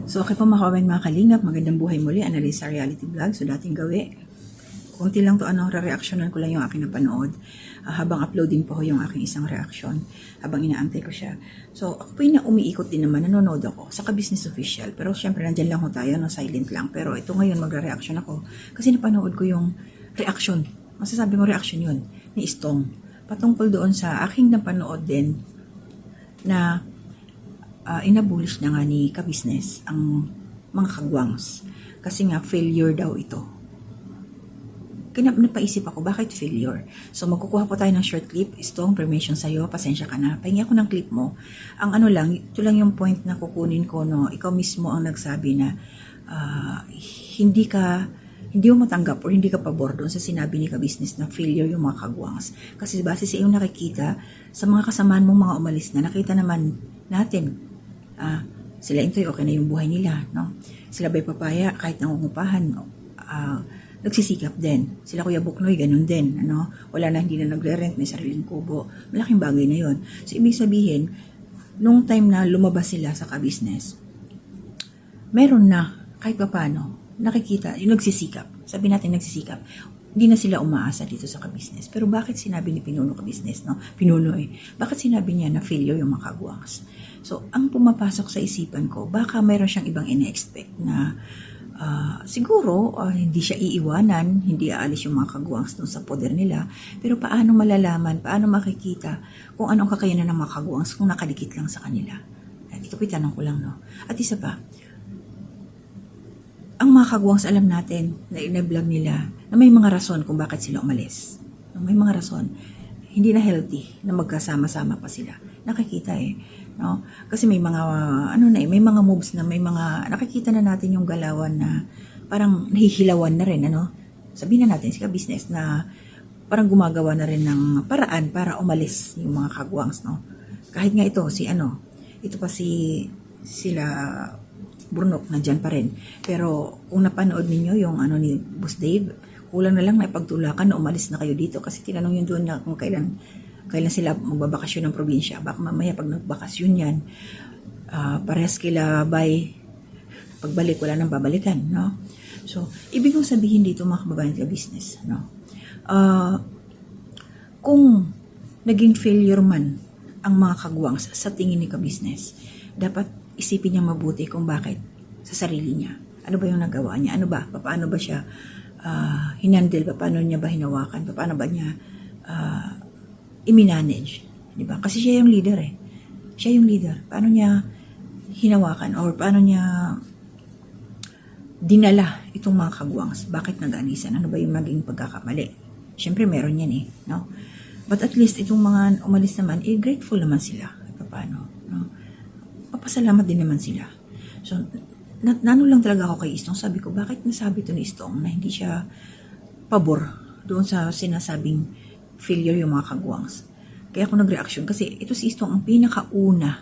So, okay po mga kalingap, magandang buhay muli, Analisa Reality Vlog. So, dating gawi, kunti lang to, re-reactionan ko lang yung aking napanood. Habang uploading po yung aking isang reaction, habang inaantay ko siya. So, ako po yung umiikot din naman, nanonood ako sa ka-business official. Pero syempre, nandyan lang ho tayo, silent lang. Pero ito ngayon, magre-reaction ako. Kasi napanood ko yung reaction. Masasabi mo reaction yun, ni Istong. Patungkol doon sa aking napanood din, na inabulish na nga ni ka-business ang mga kagwangs. Kasi nga, failure daw ito. Kaya napaisip ako, bakit failure? So, magkukuha po tayo ng short clip. Istong, permission sa'yo, pasensya ka na. Pahingi ako ng clip mo. Ang ano lang, ito lang yung point na kukunin ko, no? Ikaw mismo ang nagsabi na hindi mo matanggap or hindi ka pabor doon sa sinabi ni ka-business na failure yung mga kagwangs. Kasi base sa iyong nakikita, sa mga kasamaan mong mga umalis na, nakita naman natin, sila Intoy, okay na yung buhay nila, no? Sila Bay Papaya, kahit nangungupahan, nagsisikap din. Sila Kuya Buknoy, ganun din, ano? Wala na, hindi na nagre-rent, may sariling kubo. Malaking bagay na yun. So, ibig sabihin, nung time na lumabas sila sa ka-business, meron na, kahit pa paano, nakikita, yung nagsisikap. Sabi natin nagsisikap. Hindi na sila umaasa dito sa ka-business. Pero bakit sinabi ni Pinuno ka-business, no? Pinuno bakit sinabi niya na failure yung mga kagwangs? So, ang pumapasok sa isipan ko, baka mayroon siyang ibang ine-expect na siguro hindi siya iiwanan, hindi aalis yung mga kagwangs doon sa poder nila. Pero paano malalaman, paano makikita kung anong kakayanan ng mga kagwangs kung nakadikit lang sa kanila? Ito po tanong ko lang, no? At isa pa, ang mga kagwangs alam natin na ina-vlog nila na may mga rason kung bakit sila umalis. May mga rason. Hindi na healthy na magkasama-sama pa sila. Nakikita no? Kasi may mga may mga moves na may mga nakikita na natin yung galawan na parang nahihilawan na rin, ano? Sabihin na natin si ka-business na parang gumagawa na rin ng paraan para umalis yung mga kagwangs, no? Kahit nga ito ito pa sila Burnok, nandyan pa rin. Pero kung napanood ninyo yung ni Boss Dave, kulang na lang na ipagtulakan na umalis na kayo dito kasi tinanong yun doon na kung kailan sila magbabakasyon ng probinsya. Baka mamaya pag nagbakasyon yan, parehas kila pagbalik wala nang babalikan, no? So, ibig kong sabihin dito mga kababayan ka business, no? Kung naging failure man ang mga kagwangs sa tingin ni ka-business, dapat isipin niya mabuti kung bakit sa sarili niya. Ano ba yung nagawa niya? Ano ba? Paano ba siya hinandle? Paano niya ba hinawakan? Paano ba niya i-manage? Diba? Kasi siya yung leader Siya yung leader. Paano niya hinawakan or paano niya dinala itong mga kagwangs? Bakit nag-anisan? Ano ba yung maging pagkakamali? Siyempre meron yan no? But at least itong mga umalis naman, grateful naman sila. Paano? No? Papasalamat din naman sila. So, nano lang talaga ako kay Istong. Sabi ko, bakit nasabi to ni Istong na hindi siya pabor doon sa sinasabing failure yung mga kagwangs? Kaya ako nag-reaction kasi ito si Istong ang pinakauna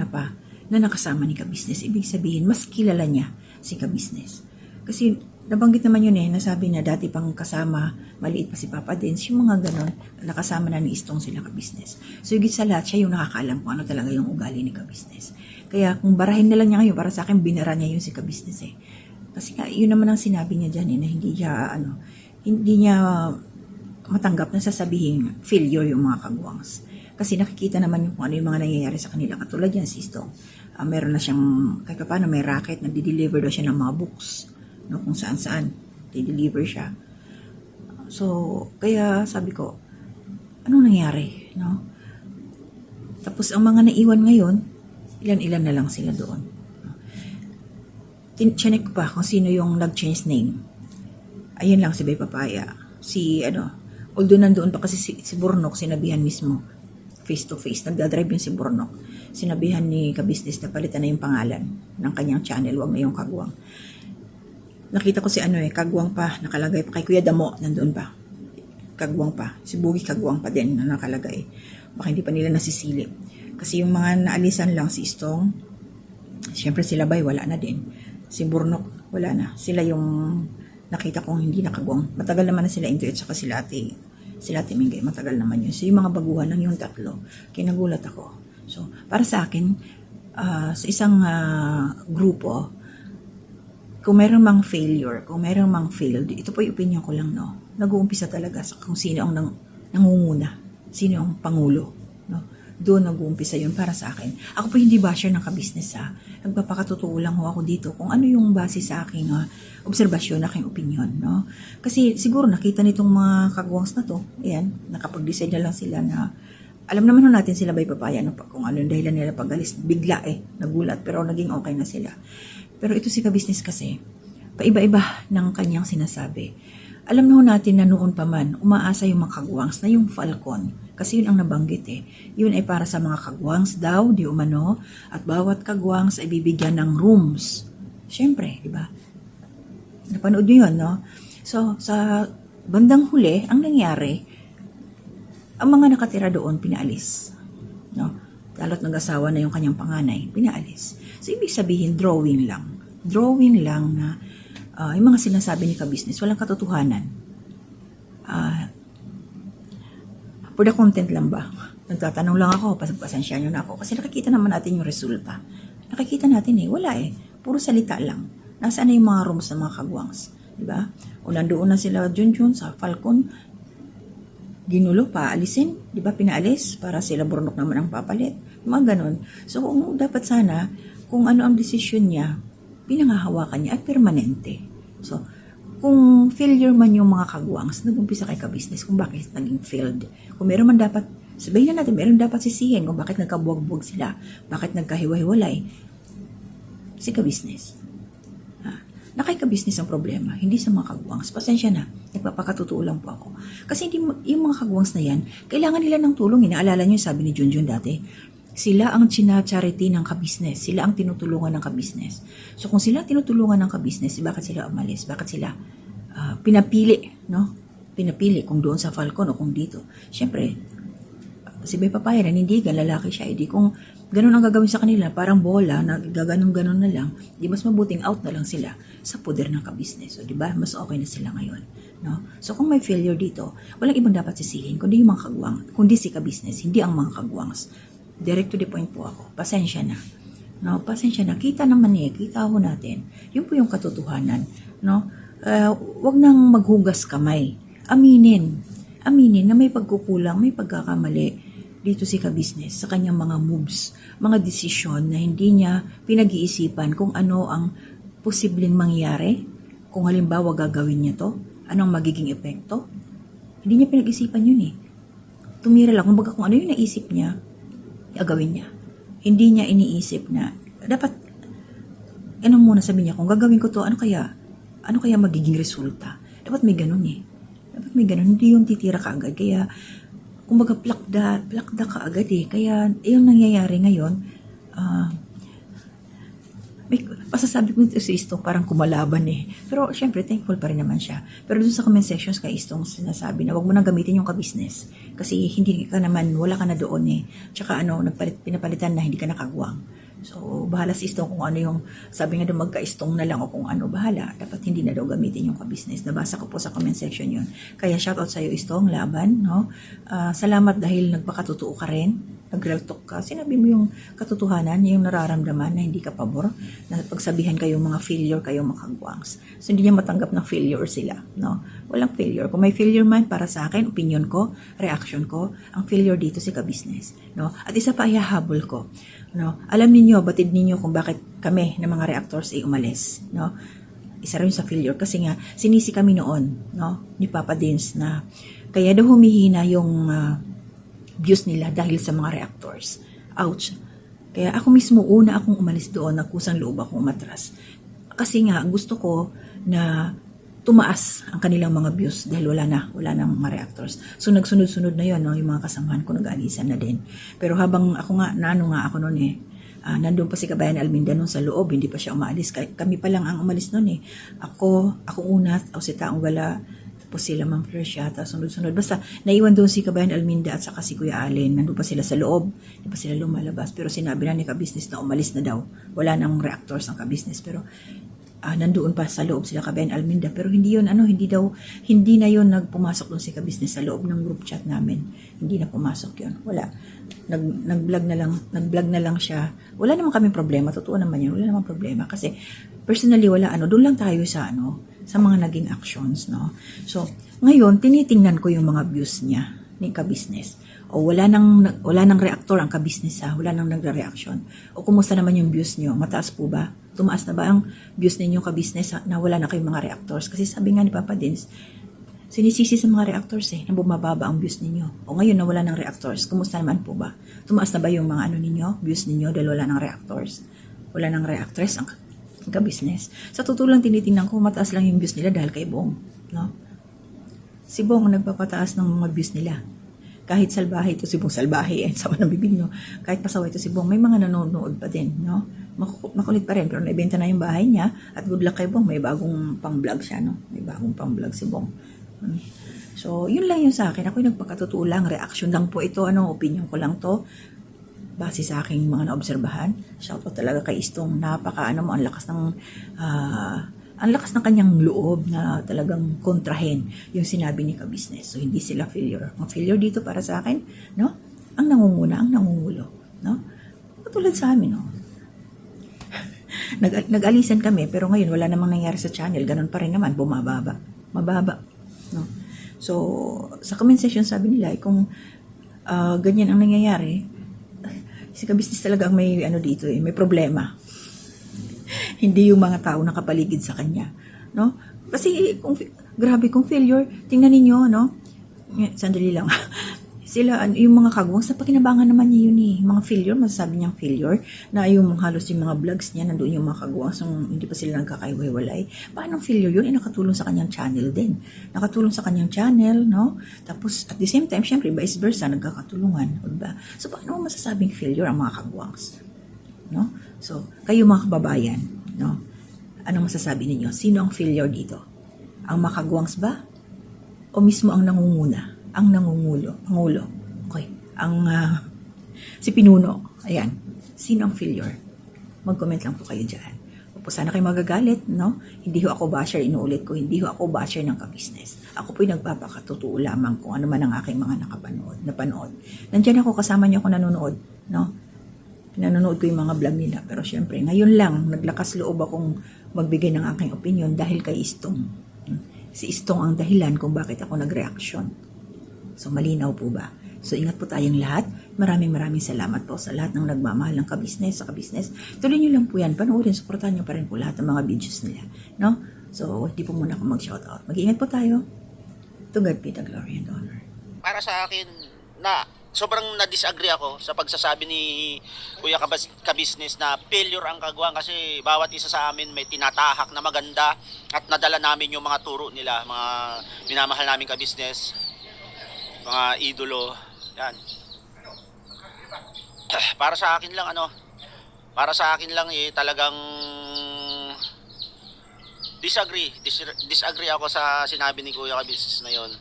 pa na nakasama ni ka-business. Ibig sabihin, mas kilala niya si ka-business. Kasi nabanggit naman yun nasabi na dati pang kasama, maliit pa si Papa Dens, yung mga ganon, nakasama na ni Istong sila ka-business. So, higit sa lahat, siya yung nakakaalam kung ano talaga yung ugali ni ka-business. Kaya, kung barahin na lang niya ngayon, para sa akin, binara niya yun si ka-business Kasi yun naman ang sinabi niya dyan na hindi niya matanggap na sasabihin failure yung mga kagwangs. Kasi nakikita naman yung kung ano yung mga nangyayari sa kanila. Katulad yan si Istong. Meron na siyang, kahit paano may racket, nagdi-deliver daw siya ng mga books. No, kung saan-saan, di-deliver siya. So, kaya sabi ko, anong nangyari, no? Tapos, ang mga naiwan ngayon, ilan-ilan na lang sila doon. Chinek ko pa kung sino yung nag-change name. Ayun lang, si Bay Papaya. Although nandoon pa kasi si Burnok, sinabihan mismo, face to face, nagdadrive yun si Burnok. Sinabihan ni ka-business na palitan na yung pangalan ng kanyang channel, wag na yung kagwang. Nakita ko si kagwang pa, nakalagay pa kay Kuya Damo, nandoon pa. Kagwang pa, si Bugi kagwang pa din na nakalagay. Baka hindi pa nila nasisilip. Kasi yung mga naalisan lang si Istong, syempre sila Bay, wala na din. Si Burnok, wala na. Sila yung nakita kong hindi nakagwang. Matagal naman na sila Intoy at saka sila Ate Mingay, matagal naman yun. So yung mga baguhan lang yung tatlo, kinagulat ako. So, para sa akin, sa isang grupo, kung meron mang failure, kung meron mang failed, ito po yung opinion ko lang, no? Nag-uumpisa talaga sa kung sino ang nangunguna, sino ang pangulo, no? Doon nag-uumpisa yun para sa akin. Ako po hindi basher ng kabisnes, ha? Nagpapakatotoo lang ho ako dito kung ano yung base sa aking obserbasyon, aking opinion, no? Kasi siguro nakita nitong mga kagwangs na to, ayan, nakapag-decide na lang sila na alam naman natin sila by papaya, no? Kung ano yung dahilan nila pag-alis, bigla nagulat, pero naging okay na sila. Pero ito si kabisnes kasi, paiba-iba ng kanyang sinasabi. Alam natin na noon pa man, umaasa yung mga kagwangs na yung Falcon. Kasi yun ang nabanggit Yun ay para sa mga kagwangs daw, di umano, at bawat kagwangs ay bibigyan ng rooms. Siyempre, di ba? Napanood nyo yun, no? So, sa bandang huli, ang nangyari, ang mga nakatira doon, pinaalis. No? Lalo't nag-asawa na yung kanyang panganay, pinaalis. So, ibig sabihin, drawing lang. Drawing lang na yung mga sinasabi ni kabisnes, walang katotohanan. For the content lang ba? Nagtatanong lang ako, pasensya nyo na ako. Kasi nakikita naman natin yung resulta. Nakikita natin wala Puro salita lang. Nasaan na yung mga rooms ng mga kagwangs? Diba? O nandoon na sila Junjun sa Falcon, ginulo, paalisin, di ba, pinaalis para sila burnok naman ang papalit. Mga ganon. So, kung dapat sana, kung ano ang desisyon niya, pinangahawakan niya at permanente. So, kung failure man yung mga kagwangs, nag-umpisa kay kabisnes kung bakit naging failed. Kung meron man dapat, sabihin na natin, meron dapat sisihin kung bakit nagkabuwag-buwag sila, bakit nagkahiwa-hiwalay. Si kabisnes. Na kay kabisnes ang problema, hindi sa mga kagwangs. Pasensya na, nagpapakatotoo lang po ako. Kasi hindi, yung mga kagwangs na yan, kailangan nila ng tulong. Inaalala nyo, sabi ni Junjun dati, sila ang charity ng kabisnes. Sila ang tinutulungan ng kabisnes. So kung sila tinutulungan ng kabisnes, bakit sila umalis? Bakit sila pinapili, no? Pinapili kung doon sa Falcon o kung dito. Siyempre, si Bay Papaya, nanindigan, lalaki siya. Di kung ganun ang gagawin sa kanila, parang bola, na gaganon-ganon na lang, di mas mabuting out na lang sila sa poder ng kabisnes. So, di ba? Mas okay na sila ngayon. No? So, kung may failure dito, walang ibang dapat sisihin, kundi yung mga kagwang, kundi si kabisnes, hindi ang mga kagwangs. Direct to the point po ako. Pasensya na. No? Pasensya na. Kita naman kita ho natin. Yun po yung katotohanan. No? Wag nang maghugas kamay. Aminin na may pagkukulang, may pagkakamali dito si kabisnes sa kanyang mga moves, mga desisyon na hindi niya pinag-iisipan kung ano ang posibleng mangyari. Kung halimbawa gagawin niya to, anong magiging epekto? Hindi niya pinag-isipan yun Tumira lang. Kung ano yung naisip niya, gagawin niya. Hindi niya iniisip na dapat muna sabi niya, kung gagawin ko to, ano kaya magiging resulta? Dapat may ganun Dapat may ganun. Hindi yung titira ka agad. Kaya, kumbaga, plakda ka agad Kaya, yung nangyayari ngayon, may pasasabi ko si Istong parang kumalaban Pero, syempre, thankful pa rin naman siya. Pero dun sa comment sections kay Istong sinasabi na wag mo nang gamitin yung kabisnes. Kasi hindi ka naman, wala ka na doon Tsaka pinapalitan na hindi ka nakagwang. So, bahala si Istong kung ano yung, sabi nga doon magka-Istong na lang o kung ano, bahala. Dapat hindi na daw gamitin yung kabisnes. Nabasa ko po sa comment section yun. Kaya shoutout sa'yo Istong, laban, no? Salamat dahil nagpakatotoo ka rin. Nag-real talk ka. Sinabi mo yung katotohanan, yung nararamdaman na hindi ka pabor. Na pagsabihan kayong mga failure, kayong mga kagwangs. So, hindi niya matanggap ng failure sila, no? Walang failure. Kung may failure man, para sa akin, opinion ko, reaction ko, ang failure dito si kabisnes, no? At isa pa ihahabol ko, no? Alam ninyo, batid ninyo kung bakit kami na mga reactors ay umalis, no? Isa rin sa failure kasi nga sinisi kami noon, no, ni Papa Dins na kaya daw humihina yung views nila dahil sa mga reactors. Ouch. Kaya ako mismo akong umalis doon, nagkusang loob akong umatras. Kasi nga gusto ko na tumaas ang kanilang mga views dahil wala nang mga reactors. So nagsunod-sunod na 'yon, no, yung mga kasamahan ko nag-aalisan na din. Pero habang ako nga ako noon nandun pa si Kabayan Alminda noon sa loob, hindi pa siya umaalis. Kami pa lang ang umalis noon Ako una, o si Taong Wala, tapos sila Ma'am Florcia, tapos sunod-sunod. Basta naiwan doon si Kabayan Alminda at saka si Kuya Allen. Nandun pa sila sa loob, hindi pa sila lumalabas. Pero sinabi na ni kabisnes na umalis na daw. Wala nang reactors ang kabisnes. Pero nandoon pa sa loob sila Kabayan Alminda, pero hindi yun hindi na yun nagpumasok doon si Ka-Business sa loob ng group chat namin. Hindi na pumasok yun. Wala. Nag-vlog na lang siya. Wala naman kaming problema, totoo naman yun. Wala naman problema kasi personally wala doon lang tayo sa sa mga naging actions, no. So, ngayon tinitingnan ko yung mga views niya ni Ka-Business. O wala nang reactor ang Ka-Business, wala nang nagre-reaction. O kumusta naman yung views niyo? Mataas po ba? Tumaas na ba ang views ninyo Ka-Business na wala na kayong mga reactors? Kasi sabi nga ni Papa Dins, sinisisi sa mga reactors na bumababa ang views ninyo. O ngayon na wala ng reactors, kumusta naman po ba? Tumaas na ba yung mga ninyo, views ninyo dahil wala ng reactors? Wala ng reactors ang Ka-Business. Sa totoo lang tinitingnan ko, mataas lang yung views nila dahil kay Bong, no? Si Bong ang nagpapataas ng mga views nila. Kahit salbahe ito si Bong, salbahe, sama ng bibig, no? Kahit pasaway ito si Bong, may mga nanonood pa din, no? Makulit pa rin, pero naibenta na yung bahay niya, at good luck kay Bong, may bagong pang-vlog siya, no? May bagong pang-vlog si Bong. So, yun lang yung sa akin. Ako'y nagpakatotoo lang, reaction lang po ito, opinion ko lang to, base sa aking mga naobserbahan. Shoutout talaga kay Istong, ang lakas ng kanyang loob na talagang kontrahin yung sinabi ni Ka-Business. So, hindi sila failure. Ang failure dito para sa akin, no? Ang nangunguna, ang nangungulo, no? Katulad sa amin, no? Nag-alisan kami, pero ngayon wala namang nangyari sa channel. Ganun pa rin naman, bumababa. Mababa, no? So, sa comment section sabi nila, kung ganyan ang nangyayari, si Ka-Business talaga ang may dito, may problema. Hindi yung mga tao nakapaligid sa kanya, no? Kasi grabe kung failure, tingnan ninyo, no? Sandali lang. Sila yung mga kagwang sa pakinabangan naman niya yun mga failure, masasabi niyang failure na yung halos yung mga vlogs niya nandoon yung mga kagwang, so hindi pa sila nagkakaiwalay. Paano failure yun? Nakatulong sa kanyang channel din. Nakatulong sa kanyang channel, no? Tapos at the same time, syempre vice versa, nagkakatulungan, diba? So paano masasabing failure ang mga kagwangs? No? So, kayo mga kababayan, no? Anong masasabi ninyo? Sino ang failure dito? Ang makagwangs ba? O mismo ang nangunguna? Ang pangulo? Okay. Si Pinuno. Ayan. Sino ang failure? Mag-comment lang po kayo dyan. O sana kayo magagalit, no? Hindi ho ako basher, inuulit ko, hindi ho ako basher ng Ka-Business. Ako po'y nagpapakatotoo lamang kung ano man ang aking mga napanood. Nandiyan ako, kasama niyo ako nanonood, no? Nanonood ko yung mga vlog nila. Pero syempre, ngayon lang, naglakas loob akong magbigay ng aking opinion dahil kay Istong. Si Istong ang dahilan kung bakit ako nag-reaction. So, malinaw po ba? So, ingat po tayong lahat. Maraming salamat po sa lahat ng nagmamahal ng Ka-Business, sa Ka-Business. Tuloy nyo lang po yan. Panoorin, supportan nyo pa rin po lahat ng mga videos nila. No? So, hindi po muna ako mag-shoutout. Mag-iingat po tayo. To God be the glory and honor. Para sa akin, sobrang na-disagree ako sa pagsasabi ni Kuya Ka-Business na failure ang kagwang kasi bawat isa sa amin may tinatahak na maganda at nadala namin yung mga turo nila, mga minamahal namin Ka-Business, mga idolo, yan. Para sa akin lang talagang disagree ako sa sinabi ni Kuya Ka-Business na yon,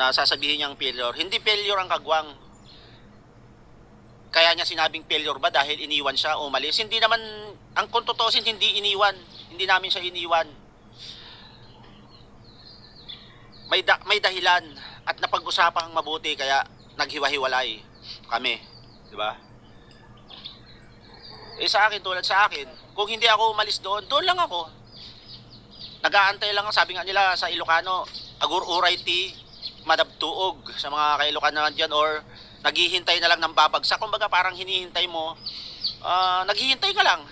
na sasabihin niyang failure. Hindi failure ang kagwang. Kaya niya sinabing failure ba dahil iniwan siya o umalis? Hindi naman, ang kung tutusin, hindi iniwan. Hindi namin siya iniwan. May dahilan at napag-usapang mabuti kaya naghiwa-hiwalay kami. Diba? Sa akin, tulad sa akin, kung hindi ako umalis doon lang ako. Nag-aantay lang, sabi nga nila sa Ilocano, agur-uray ti, madabtuog sa mga kailokan na dyan, or naghihintay na lang ng babagsak. Kumbaga parang hinihintay mo, naghihintay ka lang.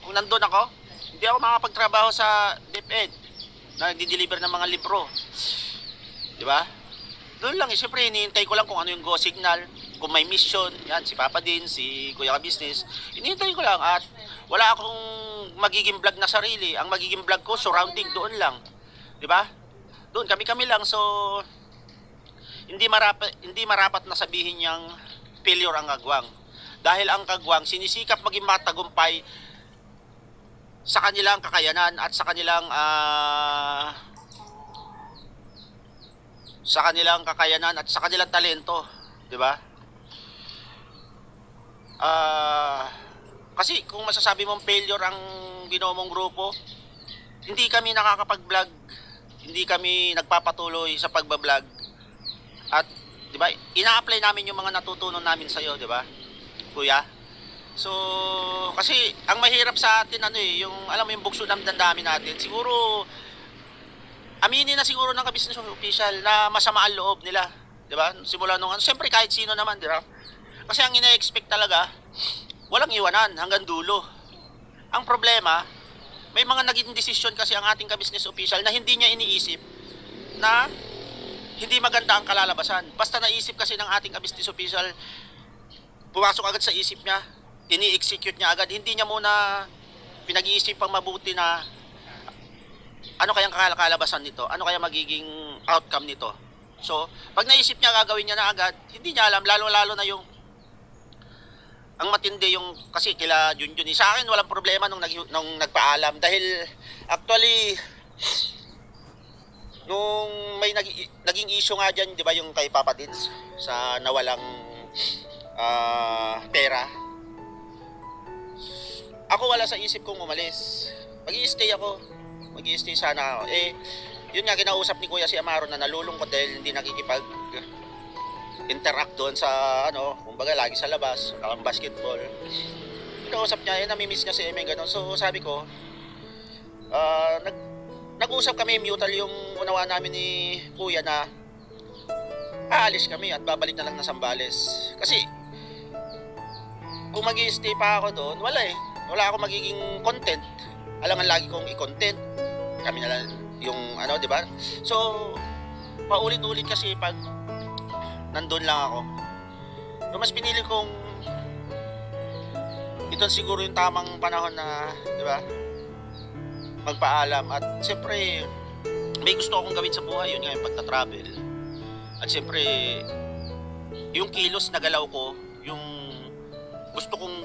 Kung nandun ako, hindi ako makapagtrabaho sa DepEd na nagdi-deliver ng mga libro. Diba? Doon lang, siyempre hinihintay ko lang kung ano yung go signal, kung may mission, yan, si Papa din, si Kuya Ka-Business, hinihintay ko lang at wala akong magiging vlog na sarili. Ang magiging vlog ko, surrounding, doon lang. Diba? Doon, kami-kami lang, so hindi marapat na sabihin niyang failure ang kagwang. Dahil ang kagwang sinisikap maging matagumpay sa kanilang kakayanan at sa kanilang talento, 'di ba? Kasi kung masasabi mong failure ang ginawa mong grupo, hindi kami nakakapag-vlog, hindi kami nagpapatuloy sa pagbablog. At, di ba, ina-apply namin yung mga natutunan namin sa'yo, di ba, kuya? So, kasi ang mahirap sa atin, yung, alam mo yung bugso ng damdamin natin, siguro, aminin na siguro ng business official na masama ang loob nila, di ba? Simula nung, siyempre kahit sino naman, di ba? Kasi ang ina-expect talaga, walang iwanan hanggang dulo. Ang problema, may mga naging desisyon kasi ang ating ka-business official na hindi niya iniisip na hindi maganda ang kalalabasan. Basta naisip kasi ng ating ka-business official, pumasok agad sa isip niya, ini-execute niya agad. Hindi niya muna pinag-iisip pang mabuti na ano kayang kalabasan nito, ano kaya magiging outcome nito. So, pag naisip niya, gagawin niya na agad, hindi niya alam, lalo-lalo na yung ang matindi yung kasi kila Junjun. Sa akin walang problema nung nagpaalam dahil actually nung may naging issue nga diyan, 'di ba, yung kay Papa Dins sa nawalang pera. Ako wala sa isip kong umalis. Mag-i-stay ako. Mag-i-stay sana ako. Yun nga kinausap ni Kuya si Amaro na nalulungkot dahil hindi nakikipag interact doon sa kumbaga lagi sa labas, ang basketball. Kinausap niya, nami-miss niya si Emeng gano'n. So sabi ko, nag-usap kami, mutual yung unawa namin ni Kuya na aalis kami at babalik na lang na Sambales. Kasi kung mag-i-stay pa ako doon, wala akong magiging content. Alangan lagi kong i-content. Kami na lang yung di ba? So paulit-ulit kasi pag nandun lang ako. So, mas pinili kong ito siguro yung tamang panahon na, di ba, magpaalam. At siyempre, may gusto akong gawin sa buhay, yun nga yung pagta-travel. At siyempre, yung kilos na galaw ko, yung gusto kong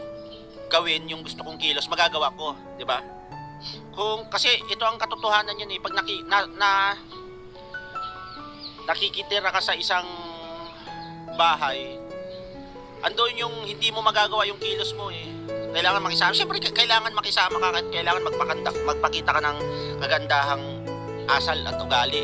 gawin, yung gusto kong kilos, magagawa ko, di ba? Kasi ito ang katotohanan yan pag nakikitira ka sa isang bahay, andun yung hindi mo magagawa yung kilos mo Kailangan makisama. Siyempre, kailangan makisama ka at kailangan magpakita ka ng kagandahang asal at ugali.